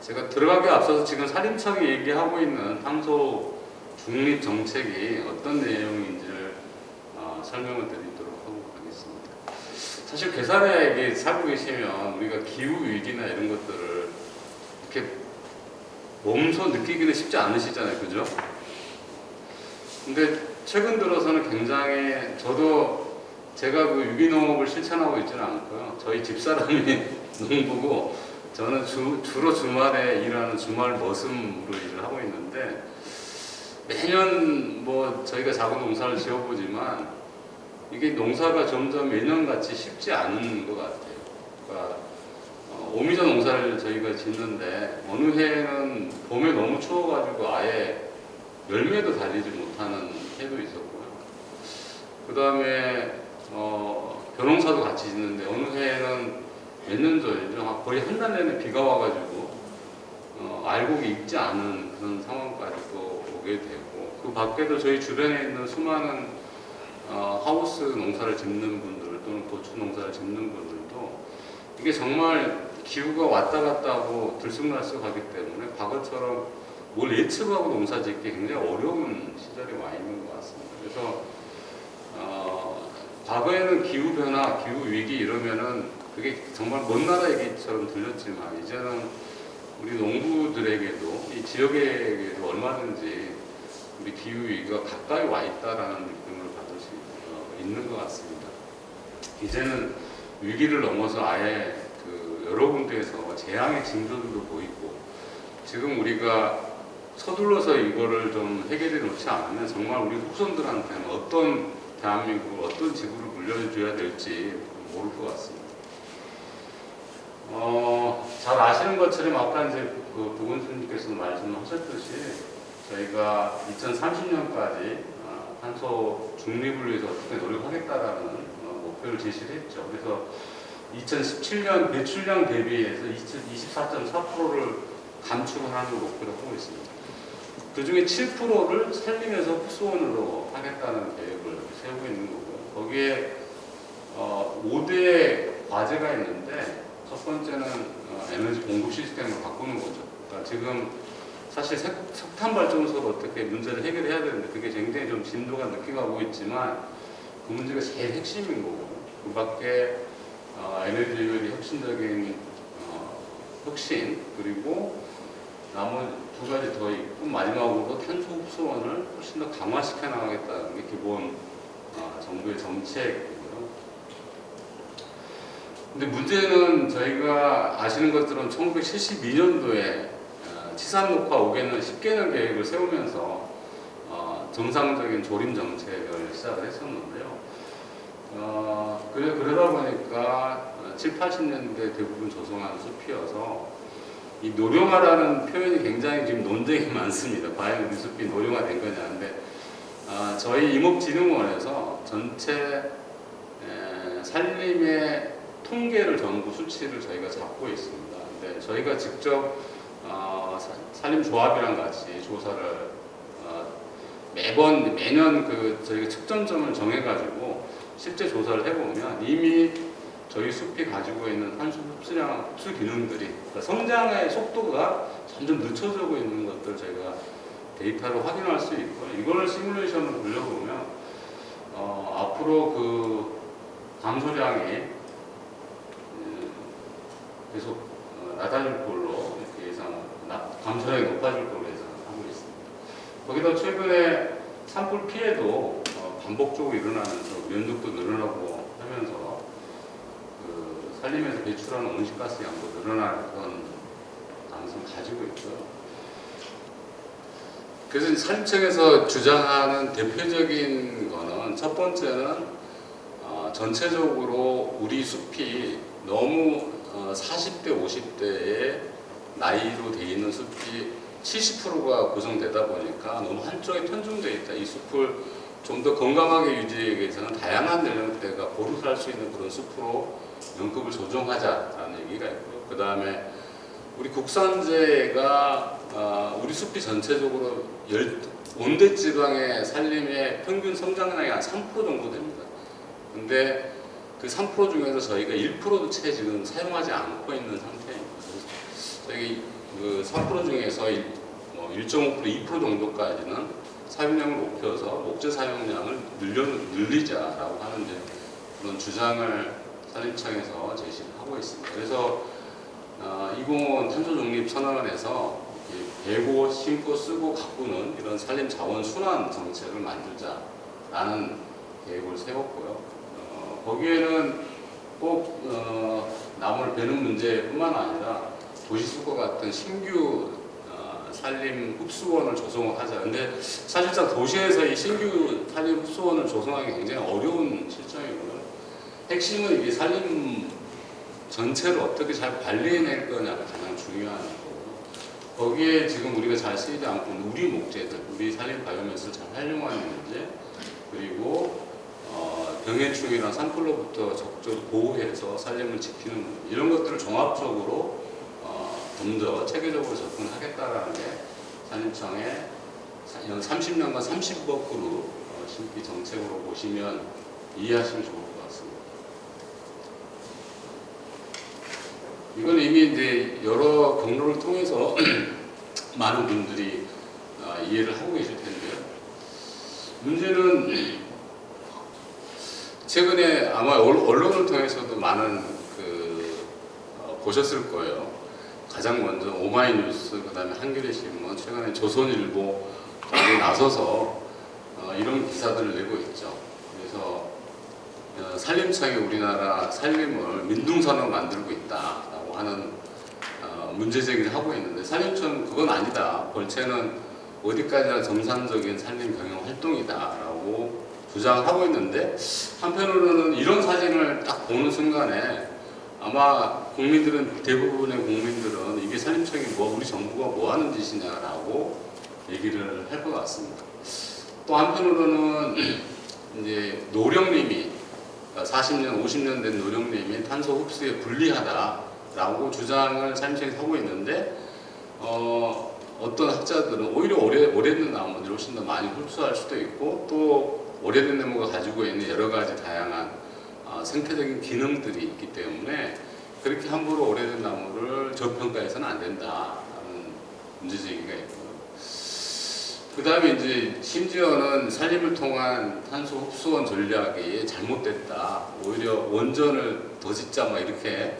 제가 들어가기 앞서서 지금 산림청이 얘기하고 있는 탄소 중립 정책이 어떤 내용인지를 설명을 드리도록 하고 가겠습니다. 사실 괴산에 살고 계시면 우리가 기후 위기나 이런 것들을 이렇게 몸소 느끼기는 쉽지 않으시잖아요, 그죠? 근데 최근 들어서는 굉장히 저도 제가 그 유기농업을 실천하고 있지는 않고요. 저희 집사람이 농부고 저는 주로 주말에 일하는 주말 머슴으로 일을 하고 있는데 매년 뭐 저희가 작은 농사를 지어보지만 이게 농사가 점점 매년같이 쉽지 않은 것 같아요. 그러니까 오미자 농사를 저희가 짓는데 어느 해에는 봄에 너무 추워가지고 아예 열매도 달리지 못하는 해도 있었고요. 그 다음에 벼농사도 같이 짓는데 어느 해에는 몇 년 전이죠. 거의 한 달 내내 비가 와가지고 알곡이 익지 않은 그런 상황까지 또 오게 되고, 그 밖에도 저희 주변에 있는 수많은 하우스 농사를 짓는 분들 또는 고추 농사를 짓는 분들도 이게 정말 기후가 왔다 갔다 하고 들쑥날쑥하기 때문에 과거처럼 뭘 예측하고 농사 짓기 굉장히 어려운 시절이 와 있는 것 같습니다. 그래서 과거에는 기후 변화, 기후 위기 이러면은 그게 정말 먼 나라 얘기처럼 들렸지만 이제는 우리 농부들에게도 이 지역에게도 얼마든지 우리 기후 위기가 가까이 와 있다라는 느낌을 받을 수 있는 것 같습니다. 이제는 위기를 넘어서 아예 그 여러 군데에서 재앙의 징조들도 보이고, 지금 우리가 서둘러서 이거를 좀 해결해 놓지 않으면 정말 우리 후손들한테는 어떤 대한민국을, 어떤 지구를 물려줘야 될지 모를 것 같습니다. 잘 아시는 것처럼 아까 이제 그 부군수님께서도 말씀하셨듯이 저희가 2030년까지 탄소 중립을 위해서 어떻게 노력하겠다라는 목표를 제시를 했죠. 그래서 2017년 배출량 대비해서 24.4%를 감축하는 목표를 하고 있습니다. 그 중에 7%를 산림에서 흡수원으로 하겠다는 계획을 세우고 있는 거고요. 거기에 5대 과제가 있는데, 첫 번째는 에너지 공급 시스템을 바꾸는 거죠. 그러니까 지금 사실 석탄 발전소를 어떻게 문제를 해결해야 되는데 그게 굉장히 좀 진도가 늦게 가고 있지만 그 문제가 제일 핵심인 거고, 그 밖에 에너지 효율이 혁신적인 혁신, 그리고 나머지 두 가지 더 있고, 마지막으로 탄소 흡수원을 훨씬 더 강화시켜 나가겠다는 게 기본 정부의 정책이고요. 근데 문제는 저희가 아시는 것처럼 1972년도에 치산 녹화 5개년, 10개년 계획을 세우면서 정상적인 조림 정책을 시작을 했었는데요. 그러다 보니까 7, 80년대 대부분 조성한 숲이어서 이 노령화라는 표현이 굉장히 지금 논쟁이 많습니다. 과연 우리 숲이 노령화된 거냐. 근데 저희 임업진흥원에서 전체 산림의 통계를 전부 수치를 저희가 잡고 있습니다. 근데 저희가 직접 산림조합이랑 같이 조사를 매년 그 저희가 측정점을 정해가지고 실제 조사를 해보면 이미 저희 숲이 가지고 있는 탄소 흡수 기능들이, 그러니까 성장의 속도가 점점 늦춰지고 있는 것들 저희가 데이터로 확인할 수 있고, 이걸 시뮬레이션으로 돌려보면 앞으로 그 감소량이 계속 낮아질 걸로 이렇게 감소량이 높아질 걸로 예상하고 있습니다. 거기다 최근에 산불 피해도 반복적으로 일어나면서 면적도 늘어나고 하면서 그 산림에서 배출하는 온실가스 양도 늘어날 그런 가능성을 가지고 있고요. 그래서 산림청에서 주장하는 대표적인 거는, 첫 번째는 전체적으로 우리 숲이 너무 40대, 50대의 나이로 되어 있는 숲이 70%가 구성되다 보니까 너무 한쪽에 편중되어 있다. 이 숲을 좀 더 건강하게 유지하기 위해서는 다양한 연령대가 고루 살 수 있는 그런 숲으로 연급을 조정하자라는 얘기가 있고요. 그 다음에 우리 국산재가 우리 숲이 전체적으로 온대 지방의 산림의 평균 성장량이 한 3% 정도 됩니다. 근데 그 3% 중에서 저희가 1%도 채 지금 사용하지 않고 있는 상태입니다. 저희 그 3% 중에서 1.5%, 2% 정도까지는 사용량을 높여서 목재 사용량을 늘리자라고 하는 이제 그런 주장을 산림청에서 제시를 하고 있습니다. 그래서 2050 탄소 중립 선언에서 베고, 심고, 쓰고, 가꾸는 이런 산림 자원 순환 정책을 만들자라는 계획을 세웠고요. 거기에는 꼭 나무를 베는 문제뿐만 아니라 도시숲과 같은 신규 산림 흡수원을 조성하자. 근데 사실상 도시에서 이 신규 산림 흡수원을 조성하기 굉장히 어려운 실정이고요. 핵심은 이게 산림 전체를 어떻게 잘 관리해낼 거냐가 가장 중요한 거고요. 거기에 지금 우리가 잘 쓰이지 않고 있는 우리 목재들, 우리 산림 바이오매스를 잘 활용하는 문제, 그리고 병해충이나 산불로부터 적절히 보호해서 산림을 지키는 문제, 이런 것들을 종합적으로 좀 더 체계적으로 접근하겠다라는 게 산림청의 30년간 30억 그루 심기 정책으로 보시면 이해하시면 좋을 것 같습니다. 이건 이미 이제 여러 경로를 통해서 많은 분들이 이해를 하고 계실 텐데요. 문제는 최근에 아마 언론을 통해서도 많은 보셨을 거예요. 가장 먼저 오마이뉴스, 그 다음에 한겨레 신문, 최근에 조선일보 거기에 나서서 이런 기사들을 내고 있죠. 그래서 산림청이 우리나라 산림을 민둥산으로 만들고 있다라고 하는 문제 제기를 하고 있는데, 산림청은 그건 아니다. 벌채는 어디까지나 정상적인 산림 경영 활동이다라고 주장을 하고 있는데, 한편으로는 이런 사진을 딱 보는 순간에 아마 대부분의 국민들은 이게 산림청이 우리 정부가 뭐 하는 짓이냐라고 얘기를 할 것 같습니다. 또 한편으로는 이제 노령림이 40년, 50년 된 노령림이 탄소 흡수에 불리하다라고 주장을 산림청에서 하고 있는데, 어떤 학자들은 오히려 오래된 나무들이 훨씬 더 많이 흡수할 수도 있고, 또 오래된 나무가 가지고 있는 여러 가지 다양한 생태적인 기능들이 있기 때문에 그렇게 함부로 오래된 나무를 저평가해서는 안 된다라는 문제제기가 있고요. 그 다음에 이제 심지어는 산림을 통한 탄소 흡수원 전략이 잘못됐다. 오히려 원전을 더 짓자 막 이렇게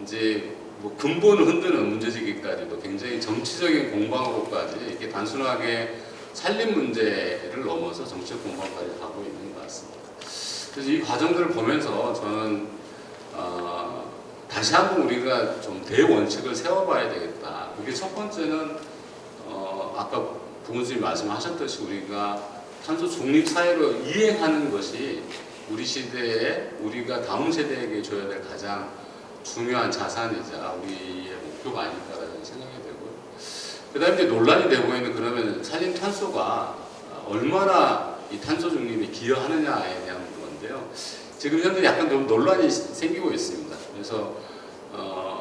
이제 근본을 흔드는 문제제기까지도 굉장히 정치적인 공방으로까지 이렇게 단순하게 산림 문제를 넘어서 정책 공방까지 가고 있는 것 같습니다. 그래서 이 과정들을 보면서 저는 다시 한번 우리가 좀 대원칙을 세워봐야 되겠다. 그게 첫 번째는 아까 부모님이 말씀하셨듯이 우리가 탄소 중립 사회로 이행하는 것이 우리 시대에 우리가 다음 세대에게 줘야 될 가장 중요한 자산이자 우리의 목표가 아닐까라는 생각이 되고요. 그 다음에 이제 논란이 되고 있는, 그러면 산림 탄소가 얼마나 이 탄소 중립에 기여하느냐에 대한 건데요. 지금 현재 약간 좀 논란이 생기고 있습니다. 그래서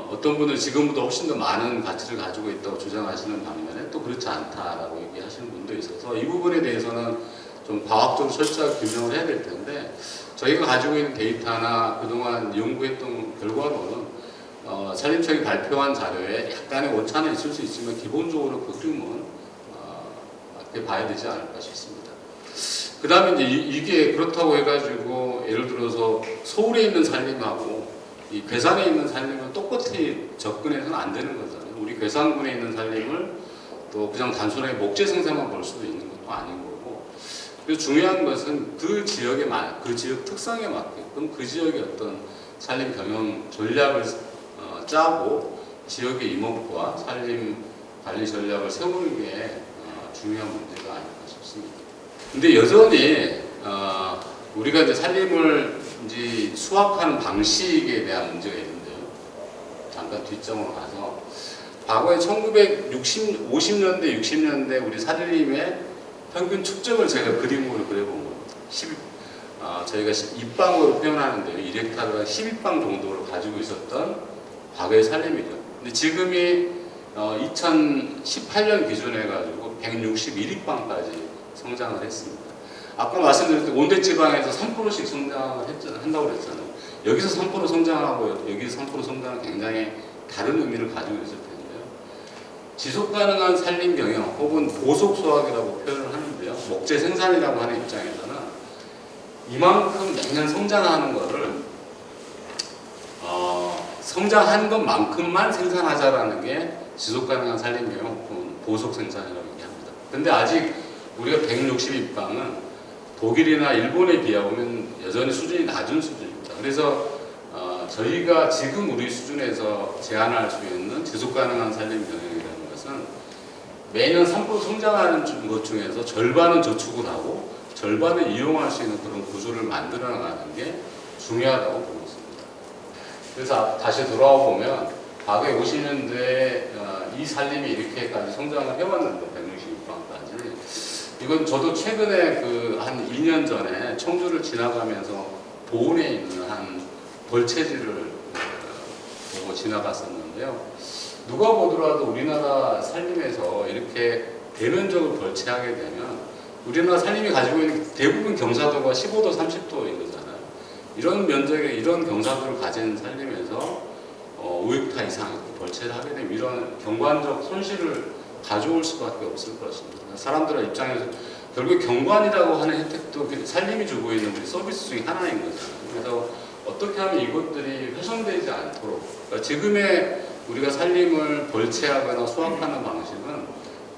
어떤 분은 지금보다 훨씬 더 많은 가치를 가지고 있다고 주장하시는 반면에 또 그렇지 않다라고 얘기하시는 분도 있어서, 이 부분에 대해서는 좀 과학적으로 철저하게 규명을 해야 될 텐데, 저희가 가지고 있는 데이터나 그동안 연구했던 결과로는 산림청이 발표한 자료에 약간의 오차는 있을 수 있지만 기본적으로 그 흐름은 그렇게 봐야 되지 않을까 싶습니다. 그 다음에 이제 이게 그렇다고 해가지고 예를 들어서 서울에 있는 산림하고 이 괴산에 있는 산림을 똑같이 접근해서는 안 되는 거잖아요. 우리 괴산군에 있는 산림을 또 그냥 단순하게 목재 생산만 볼 수도 있는 것도 아닌 거고, 그래서 중요한 것은 그 지역 특성에 맞게끔 그 지역의 어떤 산림 경영 전략을 짜고 지역의 이목과 산림 관리 전략을 세우는 게 중요한 문제가 아닐까 싶습니다. 근데 여전히 우리가 이제 산림을 이제 수확하는 방식에 대한 문제가 있는데요. 잠깐 뒷정으로 가서 과거에 1950년대, 60년대 우리 산림의 평균 축적을 제가 그림으로 그려본 겁니다. 저희가 입방으로 표현하는데요. 1헥타르가 12빵 정도를 가지고 있었던 과거의 산림이죠. 근데 지금이 2018년 기준에 가지고 161빵까지 성장을 했습니다. 아까 말씀드렸듯이 온대 지방에서 3%씩 성장을 한다고 그랬잖아요. 여기서 3% 성장하고 여기서 3% 성장은 굉장히 다른 의미를 가지고 있을 텐데요. 지속 가능한 산림 경영 혹은 보속 수확이라고 표현을 하는데요. 목재 생산이라고 하는 입장에서는 이만큼 매년 성장하는 거를 성장한 것만큼만 생산하자라는 게 지속 가능한 산림 경영 혹은 보속 생산이라고 얘기합니다. 근데 아직 우리가 160입방은 독일이나 일본에 비하면 여전히 수준이 낮은 수준입니다. 그래서 저희가 지금 우리 수준에서 제한할 수 있는 지속 가능한 산림 경영이라는 것은 매년 3% 성장하는 것 중에서 절반은 저축을 하고 절반을 이용할 수 있는 그런 구조를 만들어 나가는 게 중요하다고 보고 있습니다. 그래서 다시 돌아와 보면 과거에 50년대에 이 산림이 이렇게까지 성장을 해왔는데 160입방까지 이건 저도 최근에 한 2년 전에 청주를 지나가면서 보은에 있는 한 벌채지를 보고 지나갔었는데요. 누가 보더라도 우리나라 산림에서 이렇게 대면적으로 벌채하게 되면 우리나라 산림이 가지고 있는 대부분 경사도가 15도, 30도인 거잖아요. 이런 면적의 이런 경사도를 가진 산림에서 5헥타 이상 벌채를 하게 되면 이런 경관적 손실을 가져올 수밖에 없을 것입니다. 사람들의 입장에서 결국 경관이라고 하는 혜택도 산림이 주고 있는 우리 서비스 중에 하나인 거잖아요. 그래서 어떻게 하면 이것들이 훼손되지 않도록 그러니까 지금의 우리가 산림을 벌채하거나 수확하는 방식은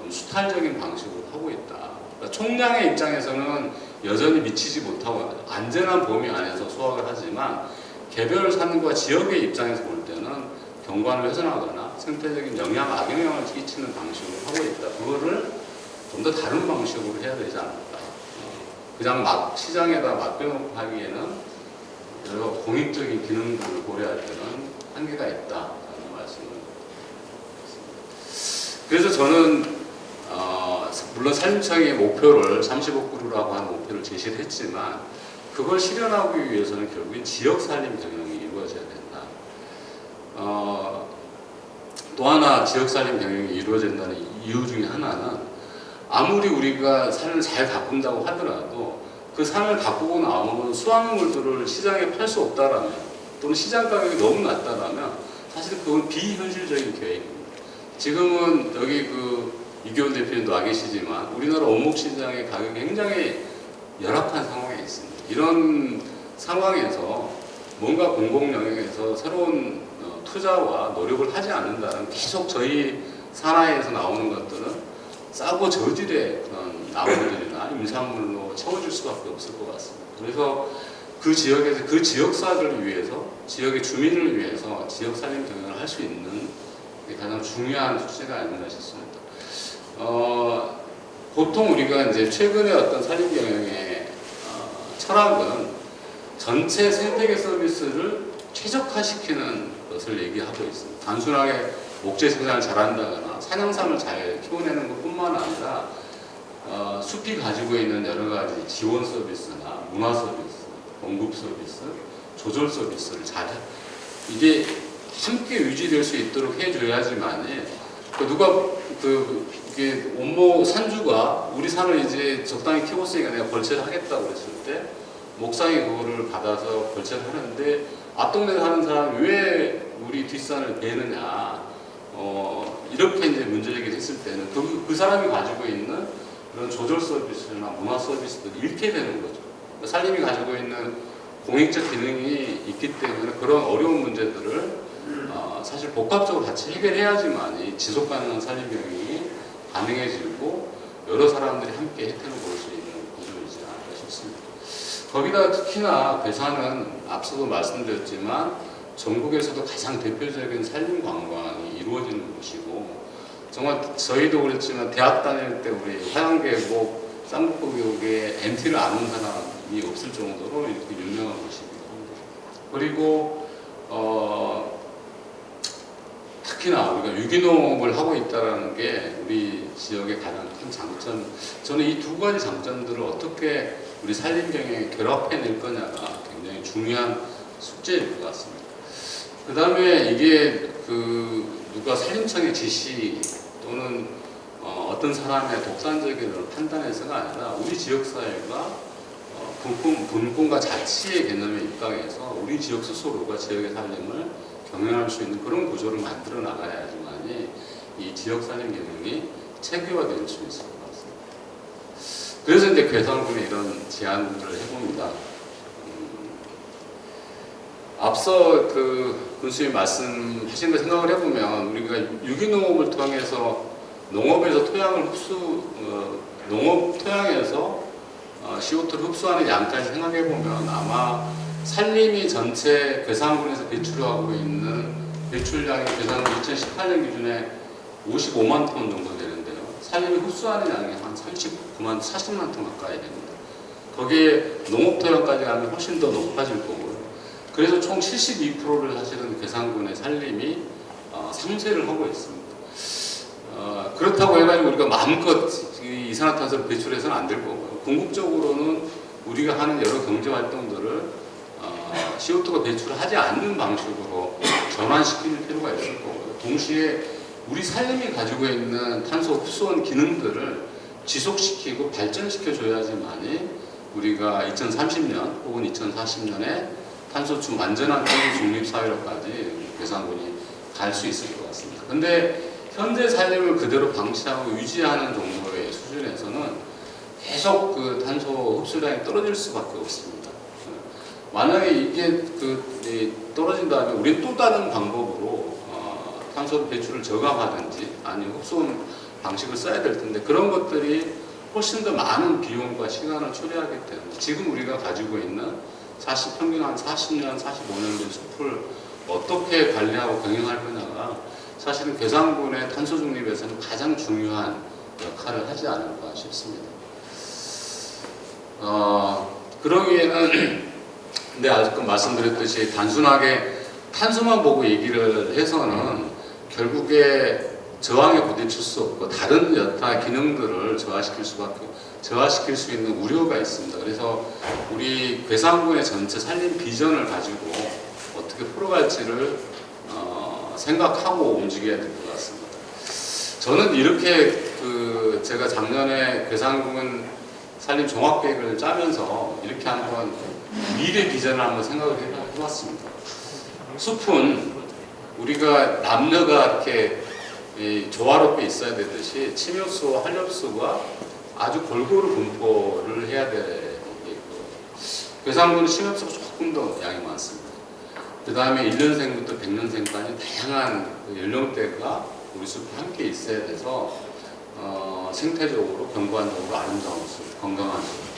수탈적인 방식으로 하고 있다. 그러니까 총량의 입장에서는 여전히 미치지 못하고 안전한 범위 안에서 수확을 하지만 개별 산과 지역의 입장에서 볼 때는 경관을 훼손하거나 생태적인 영향, 악영향을 끼치는 방식으로 하고 있다. 그거를 좀 더 다른 방식으로 해야 되지 않을까. 그냥 막 시장에다 맡겨놓고 하기에는 여러 공익적인 기능들을 고려할 때는 한계가 있다라는 말씀을 드리겠습니다. 그래서 저는 물론 산림청의 목표를 35그루라고 하는 목표를 제시를 했지만 그걸 실현하기 위해서는 결국엔 지역 산림 경영이 이루어져야 된다. 또 하나 지역 산림 경영이 이루어진다는 이유 중에 하나는 아무리 우리가 산을 잘 가꾼다고 하더라도 그 산을 가꾸고 나오는 수확물들을 시장에 팔 수 없다라면 또는 시장 가격이 너무 낮다라면 사실 그건 비현실적인 계획입니다. 지금은 여기 이교훈 대표님도 와 계시지만 우리나라 원목 시장의 가격이 굉장히 열악한 상황에 있습니다. 이런 상황에서 뭔가 공공 영역에서 새로운 투자와 노력을 하지 않는다면 계속 저희 산하에서 나오는 것들은 싸고 저질의 그런 나무들이나 임산물로 채워줄 수밖에 없을 것 같습니다. 그래서 그 지역에서 그 지역사를 위해서 지역의 주민을 위해서 지역 산림 경영을 할 수 있는 게 가장 중요한 숙제가 아닌가 싶습니다. 보통 우리가 이제 최근에 어떤 산림 경영의 철학은 전체 생태계 서비스를 최적화시키는 것을 얘기하고 있습니다. 단순하게 목재 생산을 잘한다거나 산양삼을 잘 키워내는 것뿐만 아니라 숲이 가지고 있는 여러 가지 지원 서비스나 문화 서비스, 공급 서비스, 조절 서비스를 이게 함께 유지될 수 있도록 해줘야지만 이게 원목 산주가 우리 산을 이제 적당히 키웠으니까 내가 벌채를 하겠다고 그랬을 때 목상이 그거를 받아서 벌채를 하는데 앞동네에 사는 사람이 왜 우리 뒷산을 베느냐 이렇게 이제 문제 제기를 했을 때는 그 사람이 가지고 있는 그런 조절 서비스나 문화 서비스들이 잃게 되는 거죠. 그러니까 산림이 가지고 있는 공익적 기능이 있기 때문에 그런 어려운 문제들을 사실 복합적으로 같이 해결해야지만 이 지속 가능한 산림 경영이 가능해지고 여러 사람들이 함께 혜택을 볼 수 있는 구조이지 않을까 싶습니다. 거기다 특히나 괴산은 앞서도 말씀드렸지만 전국에서도 가장 대표적인 산림 관광이 이루어지는 곳이고 정말 저희도 그랬지만 대학 다닐 때 우리 화양계곡, 쌍북교육에 MT를 안 온 사람이 없을 정도로 이렇게 유명한 곳이기도 합니다. 그리고 특히나 우리가 유기농업을 하고 있다는 게 우리 지역의 가장 큰 장점. 저는 이 두 가지 장점들을 어떻게 우리 산림 경영에 결합해낼 거냐가 굉장히 중요한 숙제일 것 같습니다. 그 다음에 이게 누가 산림청의 지시 또는 어떤 사람의 독단적인 판단에서가 아니라 우리 지역사회가 분권과 자치의 개념에 입각해서 우리 지역 스스로가 지역의 산림을 경영할 수 있는 그런 구조를 만들어 나가야지만이 이 지역살림 기능이 체계화될 수 있을 것 같습니다. 그래서 이제 괴산군에 이런 제안들을 해봅니다. 앞서 그 군수님 말씀하신 거 생각을 해보면 우리가 유기농업을 통해서 농업에서 토양을 농업 토양에서 CO2를 흡수하는 양까지 생각해보면 아마 산림이 전체 괴산군에서 배출하고 있는 배출량이 괴산군 2018년 기준에 55만 톤 정도 되는데요. 산림이 흡수하는 양이 한 39만 40만 톤 가까이 됩니다. 거기에 농업 토양까지 가면 훨씬 더 높아질 거고요. 그래서 총 72%를 사실은 괴산군의 산림이 상쇄를 하고 있습니다. 그렇다고 해가지고 우리가 마음껏 이산화탄소를 배출해서는 안 될 거고요. 궁극적으로는 우리가 하는 여러 경제 활동들을 CO2가 배출하지 않는 방식으로 전환시킬 필요가 있을 거고요. 동시에 우리 산림이 가지고 있는 탄소 흡수원 기능들을 지속시키고 발전시켜 줘야지만이 우리가 2030년 혹은 2040년에 완전한 탄소 중립 사회로까지 괴산군이 갈 수 있을 것 같습니다. 근데 현재 산림을 그대로 방치하고 유지하는 정도의 수준에서는 계속 그 탄소 흡수량이 떨어질 수밖에 없습니다. 만약에 이게 떨어진다면 우리는 또 다른 방법으로 탄소 배출을 저감하든지 아니면 흡수원 방식을 써야 될 텐데 그런 것들이 훨씬 더 많은 비용과 시간을 초래하기 때문에 지금 우리가 가지고 있는 평균 한 40년, 45년 된 숲을 어떻게 관리하고 병행할 거냐가 사실은 괴산군의 탄소 중립에서는 가장 중요한 역할을 하지 않을까 싶습니다. 그러기에는 근데 아까 말씀드렸듯이 단순하게 탄소만 보고 얘기를 해서는 결국에 저항에 부딪힐 수 없고 다른 여타 기능들을 저하시킬 수 있는 우려가 있습니다. 그래서 우리 괴산군의 전체 산림 비전을 가지고 어떻게 풀어갈지를 생각하고 움직여야 될 것 같습니다. 저는 이렇게 제가 작년에 괴산군 산림 종합계획을 짜면서 이렇게 한번 미래 비전을 한번 생각을 해봤습니다. 숲은 우리가 남녀가 이렇게 조화롭게 있어야 되듯이 침엽수와 활엽수가 아주 골고루 분포를 해야 되는 게 있고 괴산군은 침엽수가 조금 더 양이 많습니다. 그 다음에 1년생부터 100년생까지 다양한 연령대가 우리 숲에 함께 있어야 돼서 생태적으로 경관적으로 아름다운 숲, 건강한 숲.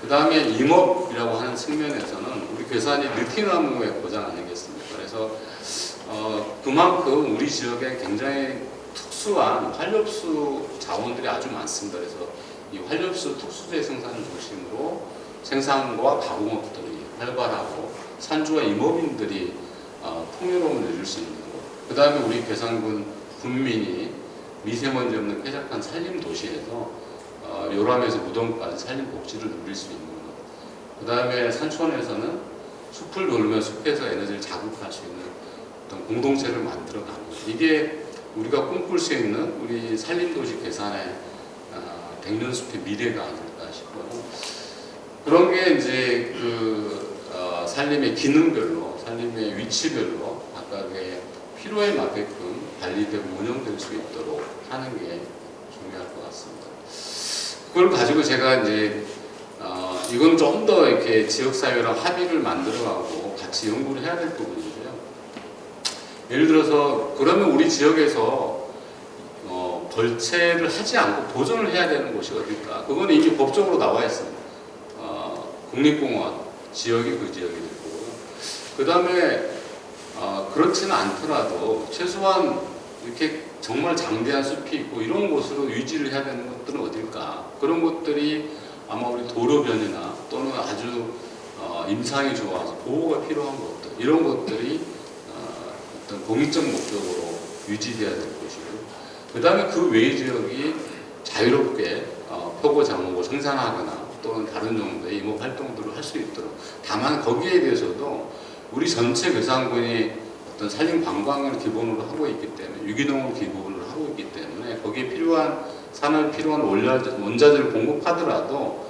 그 다음에 임업이라고 하는 측면에서는 우리 괴산이 느티나무의 고장 아니겠습니까? 그래서 그만큼 우리 지역에 굉장히 특수한 활엽수 자원들이 아주 많습니다. 그래서 이 활엽수 특수재 생산을 중심으로 생산과 가공업들이 활발하고 산주와 임업인들이 풍요로움을 누릴 수 있는 것. 그 다음에 우리 괴산군 군민이 미세먼지 없는 쾌적한 산림 도시에서 요람에서 무덤까지 산림 복지를 누릴 수 있는 것. 그 다음에 산촌에서는 숲을 돌면 숲에서 에너지를 자극할 수 있는 어떤 공동체를 만들어가는 것. 이게 우리가 꿈꿀 수 있는 우리 산림도시 괴산의 백년숲의 미래가 아닐까 싶어요. 그런 게 이제 산림의 기능별로, 산림의 위치별로 각각의 필요에 맞게끔 관리되고 운영될 수 있도록 하는 게 중요할 것 같습니다. 그걸 가지고 제가 이제 이건 좀 더 이렇게 지역사회랑 합의를 만들어가고 같이 연구를 해야 될 부분인데요. 예를 들어서 그러면 우리 지역에서 벌채를 하지 않고 보존을 해야 되는 곳이 어딜까? 그건 이미 법적으로 나와 있습니다. 국립공원 지역이 그 지역이 되고 그 다음에 그렇지는 않더라도 최소한 이렇게 정말 장대한 숲이 있고 이런 곳으로 유지를 해야 되는 것들은 어딜까? 그런 것들이 아마 우리 도로변이나 또는 아주 임상이 좋아서 보호가 필요한 것들 이런 것들이 어떤 공익적 목적으로 유지돼야 될 것이고 그 다음에 그 외의 지역이 자유롭게 표고 작목을 생산하거나 또는 다른 정도의 임업 활동들을 할 수 있도록 다만 거기에 대해서도 우리 전체 괴산군이 어떤 산림 관광을 기본으로 하고 있기 때문에 유기농을 기본으로 하고 있기 때문에 거기에 필요한 산업에 필요한 원자재를 공급하더라도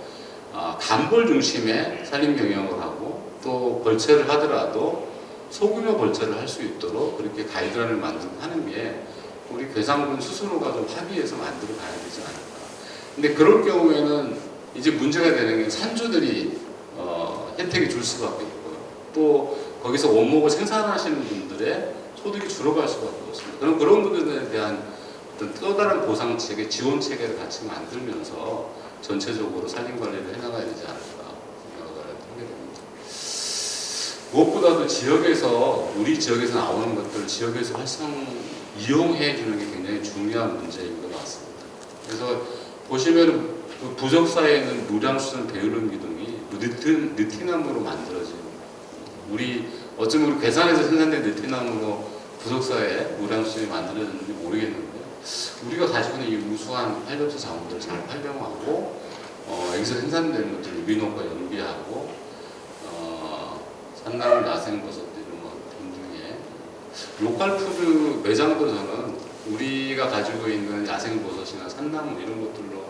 간벌 중심의 산림 경영을 하고 또 벌채를 하더라도 소규모 벌채를 할 수 있도록 그렇게 가이드라인을 만들고 하는 게 우리 괴산군 스스로가 좀 합의해서 만들어 가야 되지 않을까. 근데 그럴 경우에는 이제 문제가 되는 게 산주들이 혜택이 줄 수밖에 없고요. 또 거기서 원목을 생산하시는 분들의 소득이 줄어갈 수밖에 없습니다. 그럼 그런 분들에 대한 어떤 또 다른 보상 체계, 지원 체계를 같이 만들면서 전체적으로 산림 관리를 해나가야 되지 않을까 생각을 하게 됩니다. 무엇보다도 지역에서 우리 지역에서 나오는 것들을 지역에서 이용해 주는 게 굉장히 중요한 문제인 것 같습니다. 그래서 보시면 그 부적사에는 무량수전 배울음 기둥이 느티나무로 만들어진 우리 어쩌면 우리 괴산에서 생산된 느티나무로 부적사에 무량수전이 만들어졌는지 모르겠는데 우리가 가지고 있는 이 우수한 활력소 자원들을 잘 활용하고 여기서 생산되는 것들을 유기농과 연계하고 산나물, 야생버섯 이런 것 등등의 로컬 푸드 매장도 저는 우리가 가지고 있는 야생버섯이나 산나물 이런 것들로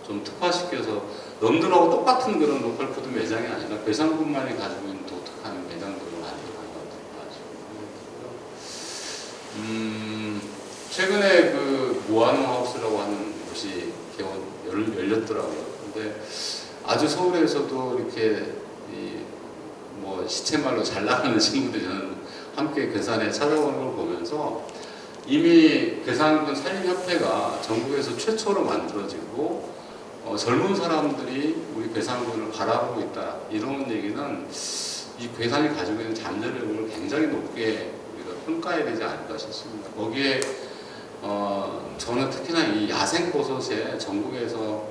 좀 특화시켜서 남들하고 똑같은 그런 로컬 푸드 매장이 아니라 괴산군만이 가지고 있는 독특한 매장들을 만들어가는 것 같아요. 최근에 그 모아노하우스라고 하는 곳이 열렸더라고요. 근데 아주 서울에서도 이렇게 뭐 시체말로 잘 나가는 친구들이 저는 함께 괴산에 찾아오는 걸 보면서 이미 괴산군 산림협회가 전국에서 최초로 만들어지고 젊은 사람들이 우리 괴산군을 바라보고 있다. 이런 얘기는 이 괴산이 가지고 있는 잠재력을 굉장히 높게 우리가 평가해야 되지 않을까 싶습니다. 거기에 저는 특히나 이 야생버섯에 전국에서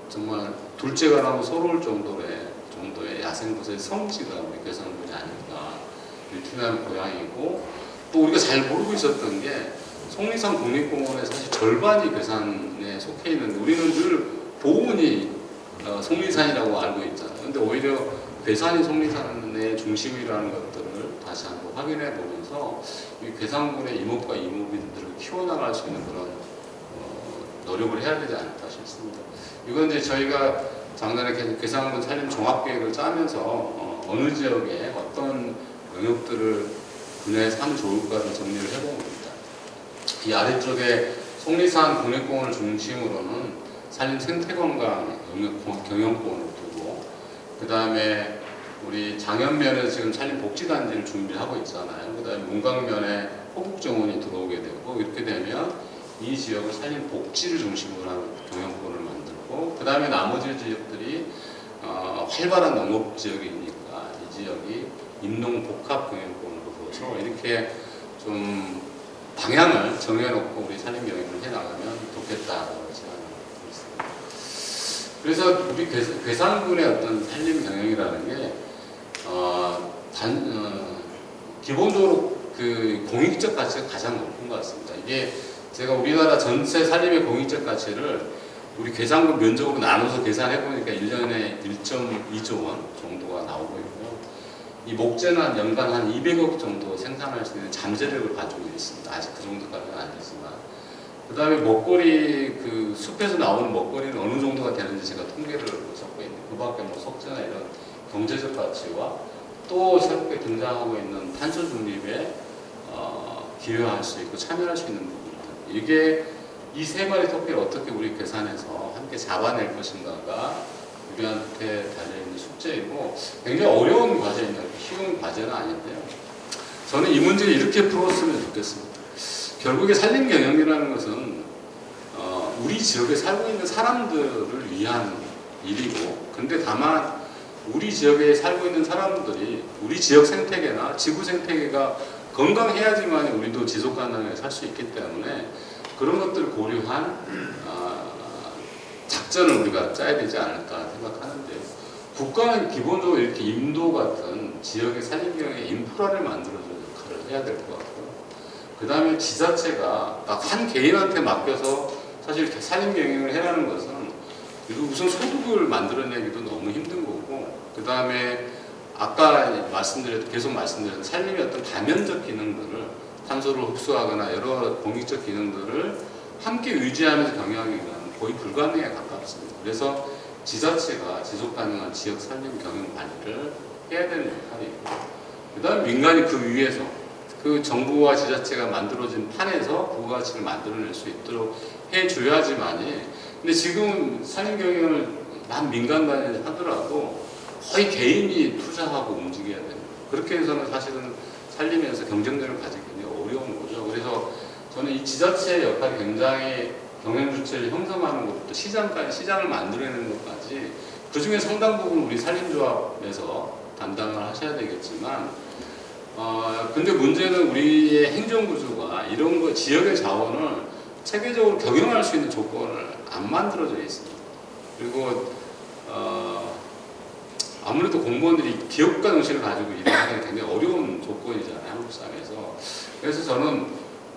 정말 둘째가 나면 서러울 정도의 야생버섯의 성지가 우리 괴산군이 아닐까. 느티나무 고향이고 또 우리가 잘 모르고 있었던 게 속리산 국립공원의 사실 절반이 괴산에 속해 있는데 우리는 늘 보은이 속리산이라고 알고 있잖아요. 근데 오히려 괴산이 속리산의 중심이라는 것들을 다시 한번 확인해 보면서 이 괴산군의 이목과 이모들을 키워나갈 수 있는 그런 노력을 해야 되지 않을까 싶습니다. 이건 이제 저희가 작년에 괴산군 산림 종합계획을 짜면서 어느 지역에 어떤 영역들을 분야에서 하면 좋을까를 정리를 해본 겁니다. 이 아래쪽에 속리산 국립공원을 중심으로는 산림 생태건강 경영권을 두고 그 다음에 우리 장현면에 지금 산림복지단지를 준비하고 있잖아요. 그 다음에 문강면에 호국정원이 들어오게 되고 이렇게 되면 이 지역을 산림복지를 중심으로 하는 경영권을 만들고 그 다음에 나머지 지역들이 활발한 농업지역이니까 이 지역이 임농복합 경영권으로 둬서 이렇게 좀 방향을 정해놓고 우리 산림 경영을 해나가면 좋겠다라고 생각하고 있습니다. 그래서 우리 괴산군의 어떤 산림 경영이라는 게 기본적으로 그 공익적 가치가 가장 높은 것 같습니다. 이게 제가 우리나라 전체 산림의 공익적 가치를 우리 괴산군 면적으로 나눠서 계산해보니까 1년에 1.2조 원 정도가 나오고 있고요. 이 목재는 연간 한 200억 정도 생산할 수 있는 잠재력을 가지고 있습니다. 아직 그 정도까지는 아니지만. 그 다음에 먹거리, 그 숲에서 나오는 먹거리는 어느 정도가 되는지 제가 통계를 적고 있는데, 그 밖에 뭐 석재나 이런 경제적 가치와 또 새롭게 등장하고 있는 탄소 중립에 기여할 수 있고 참여할 수 있는 부분. 이게 이 세 마리 토끼를 어떻게 우리 괴산에서 함께 잡아낼 것인가가 우리한테 달려있는 숙제이고 굉장히 어려운 과제입니다. 쉬운 과제는 아닌데요. 저는 이 문제를 이렇게 풀었으면 좋겠습니다. 결국에 산림 경영이라는 것은 우리 지역에 살고 있는 사람들을 위한 일이고 근데 다만 우리 지역에 살고 있는 사람들이 우리 지역 생태계나 지구 생태계가 건강해야지만 우리도 지속 가능하게 살 수 있기 때문에 그런 것들을 고려한 작전을 우리가 짜야 되지 않을까 생각하는데요. 국가는 기본적으로 이렇게 인도 같은 지역의 산림경영의 인프라를 만들어주는 역할을 해야 될 것 같고요. 그 다음에 지자체가 딱 한 개인한테 맡겨서 사실 산림경영을 해라는 것은 우선 소득을 만들어내기도 너무 힘든 거고 그 다음에 아까 계속 말씀드렸던 산림의 어떤 다면적 기능들을 탄소를 흡수하거나 여러 공익적 기능들을 함께 유지하면서 경영하기는 거의 불가능에 가깝습니다. 그래서 지자체가 지속가능한 지역 산림 경영 관리를 해야 되는 역할이 있고 그 다음 민간이 그 위에서 그 정부와 지자체가 만들어진 판에서 부가가치를 만들어낼 수 있도록 해줘야지만이. 근데 지금 산림경영을 난 민간단이 하더라도 거의 개인이 투자하고 움직여야 됩니다. 그렇게 해서는 사실은 살림에서 경쟁력을 가지기 어려운 거죠. 그래서 저는 이 지자체의 역할이 굉장히 경영주체를 형성하는 것부터 시장을 만들어내는 것까지 그 중에 상당 부분 우리 산림조합에서 담당을 하셔야 되겠지만, 근데 문제는 우리의 행정구조가 이런 거 지역의 자원을 체계적으로 경영할 수 있는 조건을 안 만들어져 있습니다. 그리고 아무래도 공무원들이 기업가 정신을 가지고 일하는 게 굉장히 어려운 조건이잖아요, 한국 사회에서. 그래서 저는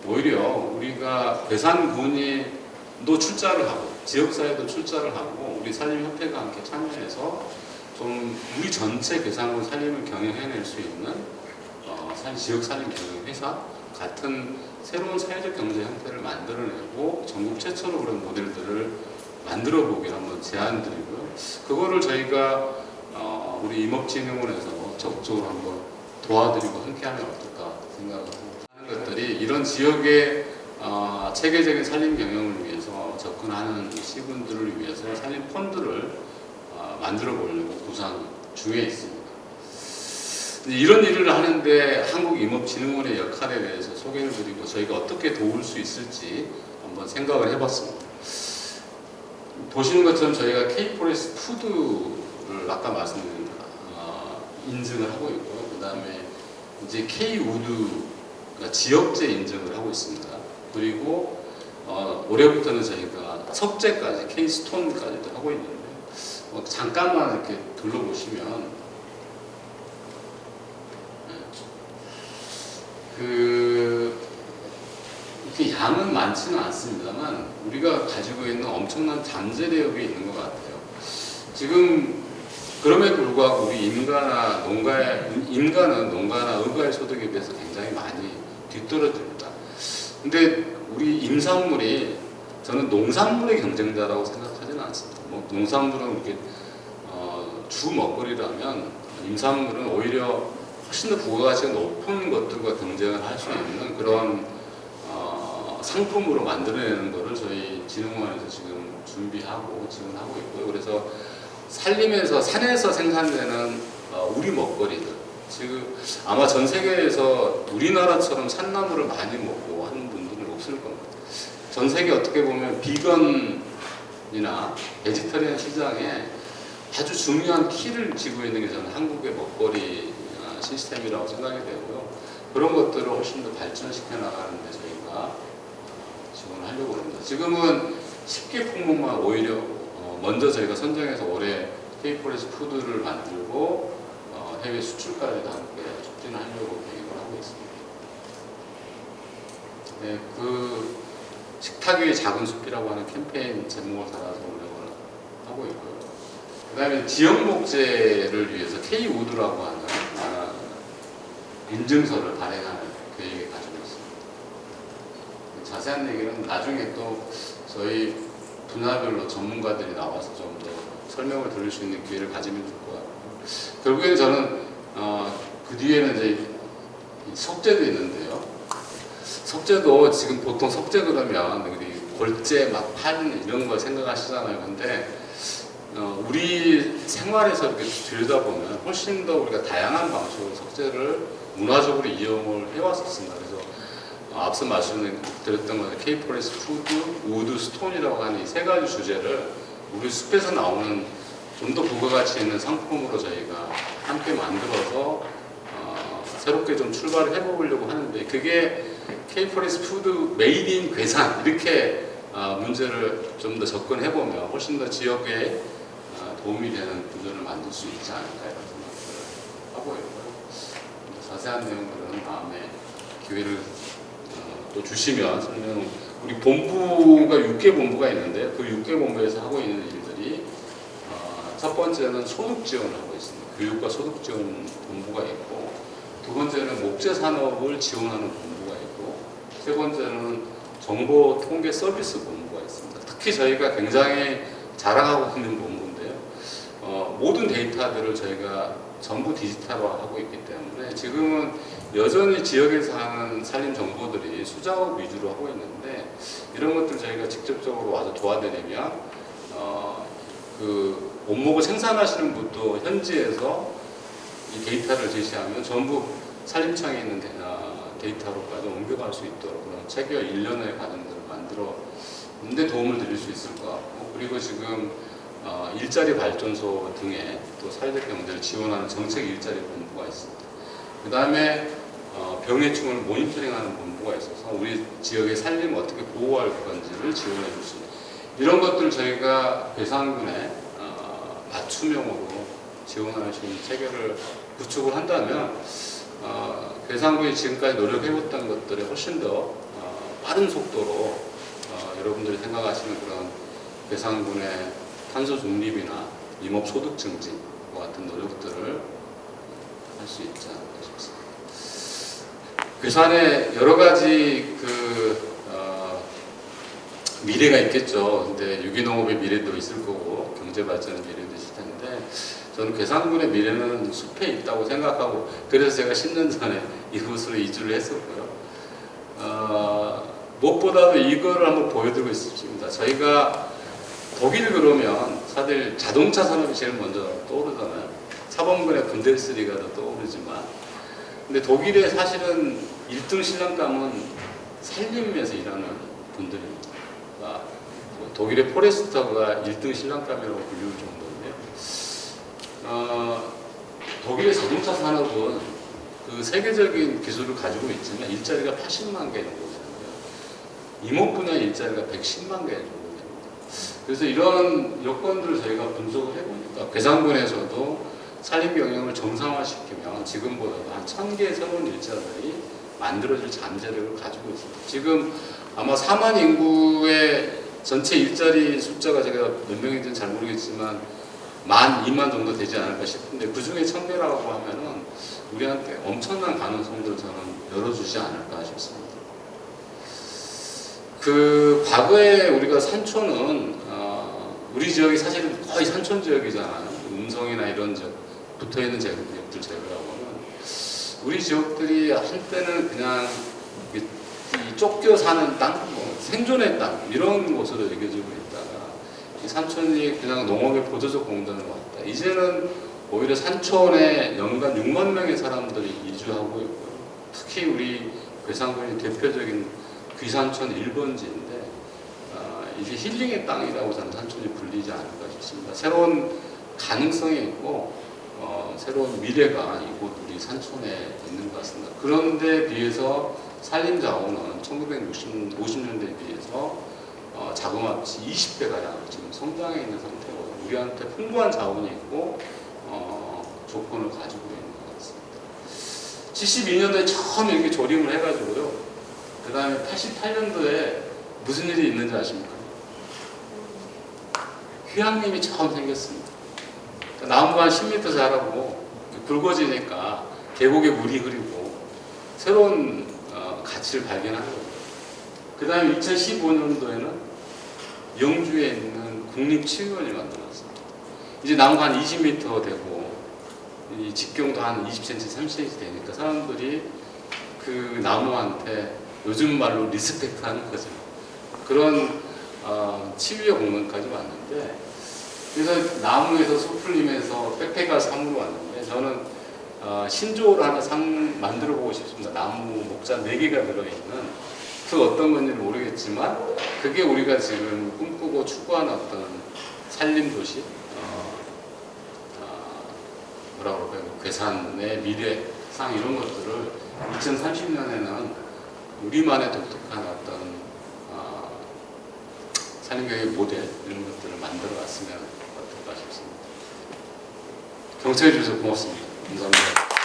오히려 우리가 괴산군도 출자를 하고 지역사회도 출자를 하고 우리 산림협회가 함께 참여해서 좀 우리 전체 괴산군 산림을 경영해낼 수 있는 지역 산림 경영 회사 같은 새로운 사회적 경제 형태를 만들어내고 전국 최초로 그런 모델들을 만들어 보기를 한번 제안드리고요. 그거를 저희가 우리 임업진흥원에서 적극적으로 한번 도와드리고 함께하면 어떨까 생각을 하는 것들이 이런 지역의 체계적인 산림 경영을 위해서 접근하는 시군들을 위해서 산림 펀드를 만들어 보려고 구상 중에 있습니다. 이런 일을 하는데 한국임업진흥원의 역할에 대해서 소개를 드리고 저희가 어떻게 도울 수 있을지 한번 생각을 해봤습니다. 보시는 것처럼 저희가 K-포레스트 푸드를 아까 말씀드린 인증을 하고 있고요. 그 다음에 이제 K-우드 그러니까 지역제 인증을 하고 있습니다. 그리고 올해부터는 저희가 석재까지 K-스톤까지도 하고 있는데 잠깐만 이렇게 둘러보시면 이렇게 양은 많지는 않습니다만 우리가 가지고 있는 엄청난 잠재력이 있는 것 같아요. 지금 그럼에도 불구하고 우리 인간은 농가나 의과의 소득에 비해서 굉장히 많이 뒤떨어집니다. 근데 우리 임산물이 저는 농산물의 경쟁자라고 생각하지는 않습니다. 농산물은 이렇게 주 먹거리라면 임산물은 오히려 훨씬 더 부가가치가 높은 것들과 경쟁을 할 수 있는 그런 상품으로 만들어내는 것을 저희 진흥원에서 지금 준비하고 지원하고 있고요. 그래서 산림에서 산에서 생산되는 우리 먹거리들 지금 아마 전 세계에서 우리나라처럼 산나물을 많이 먹고 하는 분들은 없을 겁니다. 전 세계 어떻게 보면 비건이나 베지터리안 시장에 아주 중요한 키를 쥐고 있는 게 저는 한국의 먹거리 시스템이라고 생각이 되고요. 그런 것들을 훨씬 더 발전시켜 나가는데 저희가 지원을 하려고 합니다. 지금은 10개 품목만 오히려 먼저 저희가 선정해서 올해 K-포레스트 푸드를 만들고 해외 수출까지도 함께 촉진하려고 계획을 하고 있습니다. 네, 그 식탁 위의 작은 숲이라고 하는 캠페인 제목을 달아서 운영을 하고 있고요. 그 다음에 지역 목재를 위해서 K-우드라고 하는 인증서를 발행하는 계획을 가지고 있습니다. 자세한 얘기는 나중에 또 저희 분야별로 전문가들이 나와서 좀 더 설명을 들을 수 있는 기회를 가지면 좋을 것 같고, 결국에는 저는 그 뒤에는 이제 석재도 있는데요. 석재도 지금 보통 석재 그러면 우리 골재 막 판 이런 걸 생각하시잖아요. 근데 우리 생활에서 이렇게 들여다보면 훨씬 더 우리가 다양한 방식으로 석재를 문화적으로 이용을 해왔었습니다. 그래서 앞서 말씀드렸던 것처럼 K-포레스트 푸드, 우드, 스톤이라고 하는 이 세 가지 주제를 우리 숲에서 나오는 좀 더 부가가치 있는 상품으로 저희가 함께 만들어서 새롭게 좀 출발을 해보려고 하는데, 그게 K-포레스트 푸드 메이드 인 괴산 이렇게 문제를 좀 더 접근해보면 훨씬 더 지역에 도움이 되는 구조를 만들 수 있지 않을까 이런 생각을 하고 있고요. 자세한 내용들은 다음에 기회를 또 주시면 설명. 우리 본부가 6개 본부가 있는데 그 6개 본부에서 하고 있는 일들이 첫 번째는 소득 지원을 하고 있습니다. 교육과 소득 지원 본부가 있고, 두 번째는 목재 산업을 지원하는 본부가 있고, 세 번째는 정보 통계 서비스 본부가 있습니다. 특히 저희가 굉장히 자랑하고 있는 본부인데요. 모든 데이터들을 저희가 전부 디지털화하고 있기 때문에 지금은 여전히 지역에서 하는 산림 정보들이 수작업 위주로 하고 있는데 이런 것들 저희가 직접적으로 와서 도와드리면 그 원목을 생산하시는 분도 현지에서 이 데이터를 제시하면 전부 산림청에 있는 데이터로까지 옮겨갈 수 있도록 그런 체계와 일련의 과정들을 만들었는데 도움을 드릴 수 있을 것 같고, 그리고 지금 일자리 발전소 등의 또 사회적 경제를 지원하는 정책 일자리 본부가 있습니다. 그 다음에 병해충을 모니터링하는 본부가 있어서 우리 지역의 산림을 어떻게 보호할 건지를 지원해 줄 수 있는 이런 것들 저희가 괴산군에 맞춤형으로 지원할 수 있는 체계를 구축을 한다면 괴산군이 지금까지 노력해왔던 것들에 훨씬 더 빠른 속도로 여러분들이 생각하시는 그런 괴산군의 탄소 중립이나 임업 소득 증진과 같은 노력들을 할 수 있지 않을까 싶습니다. 괴산에 여러 가지 미래가 있겠죠. 근데 유기농업의 미래도 있을 거고 경제 발전의 미래도 있을 텐데 저는 괴산군의 미래는 숲에 있다고 생각하고 그래서 제가 10년 전에 이곳으로 이주를 했었고요. 무엇보다도 이거를 한번 보여드리고 싶습니다. 저희가 독일 그러면 다들 자동차 산업이 제일 먼저 떠오르잖아요. 사범군의 분데스리가도 떠오르지만 근데 독일의 사실은 1등 신랑감은 산림에서 일하는 분들입니다. 독일의 포레스터가 1등 신랑감이라고 불리울 정도인데요. 독일의 자동차 산업은 그 세계적인 기술을 가지고 있지만 일자리가 80만 개 정도 되는데요. 임업 분야 일자리가 110만 개 정도 됩니다. 그래서 이런 여건들을 저희가 분석을 해보니까 괴산군에서도 산림 경영을 정상화시키면 지금보다도 한 1000개의 새로운 일자리들이 만들어질 잠재력을 가지고 있습니다. 지금 아마 4만 인구의 전체 일자리 숫자가 제가 몇 명인지는 잘 모르겠지만 2만 정도 되지 않을까 싶은데 그 중에 1000개라고 하면은 우리한테 엄청난 가능성들을 저는 열어주지 않을까 싶습니다. 과거에 우리가 산촌은 우리 지역이 사실은 거의 산촌 지역이잖아요. 음성이나 이런 지역 붙어있는 지역들 제외하고는 우리 지역들이 한때는 그냥 쫓겨 사는 땅, 생존의 땅 이런 곳으로 여겨지고 있다가 이 산촌이 그냥 농업의 보조적 공단으로 왔다. 이제는 오히려 산촌에 연간 6만 명의 사람들이 이주하고 있고요. 특히 우리 괴산군이 대표적인 귀산촌 1번지인데 이제 힐링의 땅이라고 저는 산촌이 불리지 않을까 싶습니다. 새로운 가능성이 있고 새로운 미래가 이곳 우리 산촌에 있는 것 같습니다. 그런데 비해서 산림 자원은 1950년대에 비해서 자그마치 20배가량 지금 성장해 있는 상태고 우리한테 풍부한 자원이 있고 조건을 가지고 있는 것 같습니다. 72년도에 처음 이렇게 조림을 해가지고요. 그 다음에 88년도에 무슨 일이 있는지 아십니까? 휴양림이 처음 생겼습니다. 나무가 한 10m 자라고 굵어지니까 계곡에 물이 흐르고 새로운 가치를 발견하는 거예요. 그 다음에 2015년도에는 영주에 있는 국립치유원을 만들었습니다. 이제 나무가 한 20m 되고 이 직경도 한 20cm, 30cm 되니까 사람들이 그 나무한테 요즘 말로 리스펙트하는 거죠. 그런 치유의 공간까지 왔는데 그래서 나무에서 숲풀림에서 백패가 상으로 왔는데 저는 신조어를 하나 만들어 보고 싶습니다. 나무 목자 4개가 들어있는 그 어떤 건지는 모르겠지만 그게 우리가 지금 꿈꾸고 추구하는 어떤 산림도시 뭐라고 그럴까요? 괴산의 미래상 이런 것들을 2030년에는 우리만의 독특한 어떤 산림경의 모델 이런 것들을 만들어 왔으면 어떨까 싶습니다. 경청해 주셔서 고맙습니다. 감사합니다.